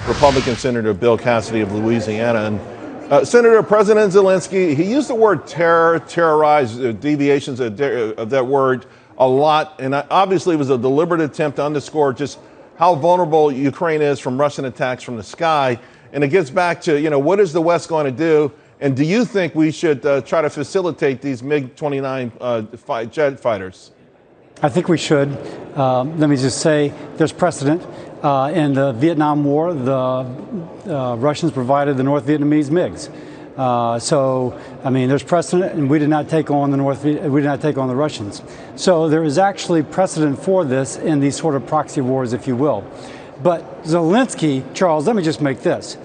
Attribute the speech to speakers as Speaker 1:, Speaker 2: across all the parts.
Speaker 1: Republican Senator Bill Cassidy of Louisiana. And Senator President Zelensky, he used the word terror, terrorize, deviations of that word a lot. And obviously it was a deliberate attempt to underscore just how vulnerable Ukraine is from Russian attacks from the sky. And it gets back to, what is the West going to do? And do you think we should try to facilitate these MiG-29 jet fighters?
Speaker 2: I think we should. Let me just say there's precedent. In the Vietnam War, the Russians provided the North Vietnamese MiGs. There's precedent, and we did not take on the Russians. So there is actually precedent for this in these sort of proxy wars, if you will. But Zelensky, Charles, let me just make this.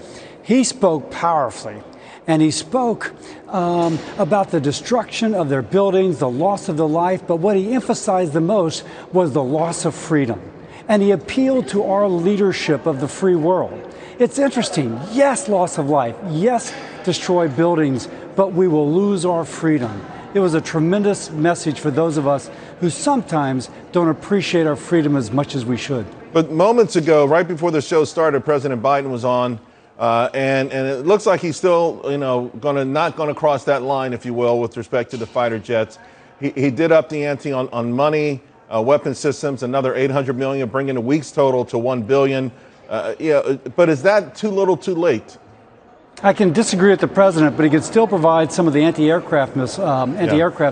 Speaker 2: He spoke powerfully. And he spoke about the destruction of their buildings, the loss of the life, but what he emphasized the most was the loss of freedom. And he appealed to our leadership of the free world. It's interesting. Yes, loss of life. Yes, destroy buildings, but we will lose our freedom. It was a tremendous message for those of us who sometimes don't appreciate our freedom as much as we should.
Speaker 1: But moments ago, right before the show started, President Biden was on. And it looks like he's still, not going to cross that line, if you will, with respect to the fighter jets. He did up the ante on money, weapon systems, another $800 million, bringing the week's total to $1 billion. But is that too little, too late?
Speaker 2: I can disagree with the president, but he could still provide some of the anti-aircraft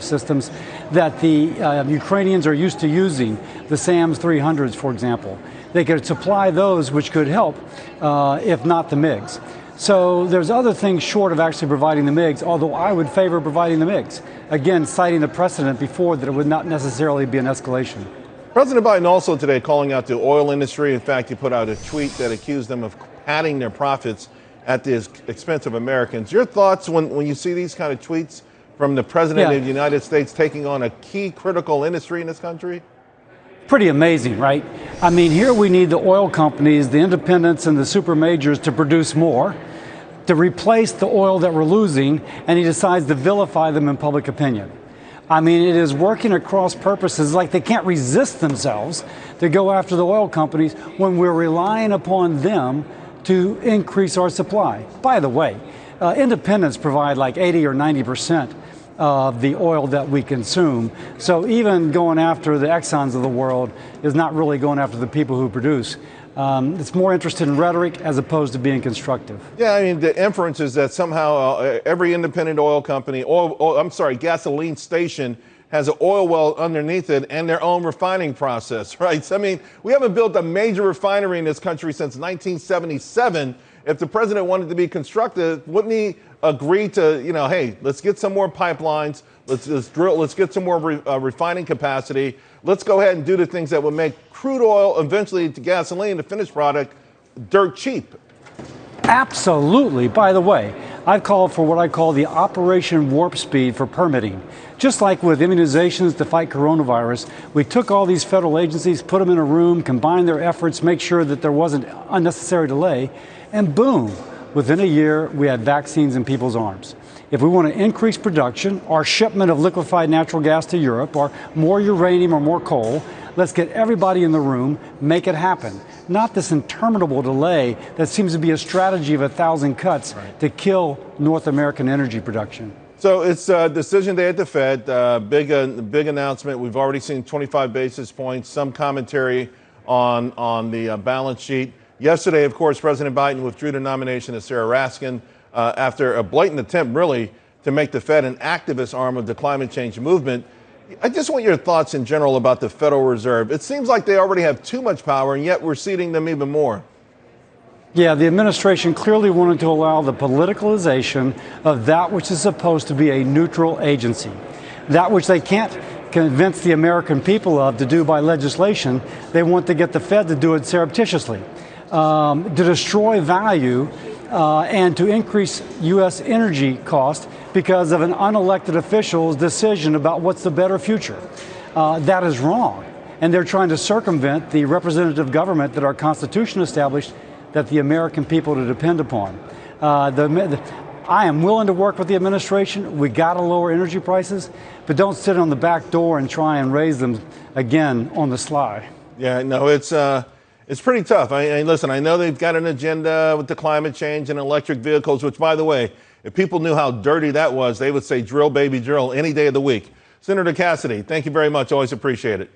Speaker 2: systems that the Ukrainians are used to using, the SAMs 300s, for example. They could supply those, which could help, if not the MiGs. So there's other things short of actually providing the MiGs, although I would favor providing the MiGs. Again, citing the precedent before that it would not necessarily be an escalation.
Speaker 1: President Biden also today calling out the oil industry. In fact, he put out a tweet that accused them of padding their profits at the expense of Americans. Your thoughts when you see these kind of tweets from the President of the United States taking on a key critical industry in this country?
Speaker 2: Pretty amazing, right? I mean, here we need the oil companies, the independents, and the super majors to produce more, to replace the oil that we're losing, and he decides to vilify them in public opinion. I mean, it is working across purposes like they can't resist themselves to go after the oil companies when we're relying upon them to increase our supply. By the way, independents provide like 80 or 90% of the oil that we consume. So even going after the Exxons of the world is not really going after the people who produce. It's more interested in rhetoric as opposed to being constructive.
Speaker 1: Yeah, I mean, the inference is that somehow every independent oil company, gasoline station has an oil well underneath it and their own refining process, right? So, I mean, we haven't built a major refinery in this country since 1977. If the president wanted to be constructive, wouldn't he agree to, hey, let's get some more pipelines, let's drill, let's get some more refining capacity. Let's go ahead and do the things that would make crude oil, eventually to gasoline, the finished product, dirt cheap.
Speaker 2: Absolutely. By the way, I've called for what I call the Operation Warp Speed for permitting. Just like with immunizations to fight coronavirus, we took all these federal agencies, put them in a room, combined their efforts, make sure that there wasn't unnecessary delay, and boom, within a year, we had vaccines in people's arms. If we want to increase production, or shipment of liquefied natural gas to Europe, or more uranium or more coal, let's get everybody in the room, make it happen. Not this interminable delay that seems to be a strategy of 1,000 cuts to kill North American energy production.
Speaker 1: So it's decision day at the Fed, big announcement. We've already seen 25 basis points, some commentary on the balance sheet. Yesterday, of course, President Biden withdrew the nomination of Sarah Raskin after a blatant attempt, really, to make the Fed an activist arm of the climate change movement. I just want your thoughts in general about the Federal Reserve. It seems like they already have too much power, and yet we're ceding them even more.
Speaker 2: Yeah, the administration clearly wanted to allow the politicalization of that which is supposed to be a neutral agency. That which they can't convince the American people of to do by legislation, they want to get the Fed to do it surreptitiously. To destroy value and to increase U.S. energy cost because of an unelected official's decision about what's the better future. That is wrong. And they're trying to circumvent the representative government that our Constitution established that the American people to depend upon. I am willing to work with the administration. We got to lower energy prices, but don't sit on the back door and try and raise them again on the sly.
Speaker 1: Yeah, no, it's It's pretty tough. Listen, I know they've got an agenda with the climate change and electric vehicles, which, by the way, if people knew how dirty that was, they would say drill, baby, drill any day of the week. Senator Cassidy, thank you very much. Always appreciate it.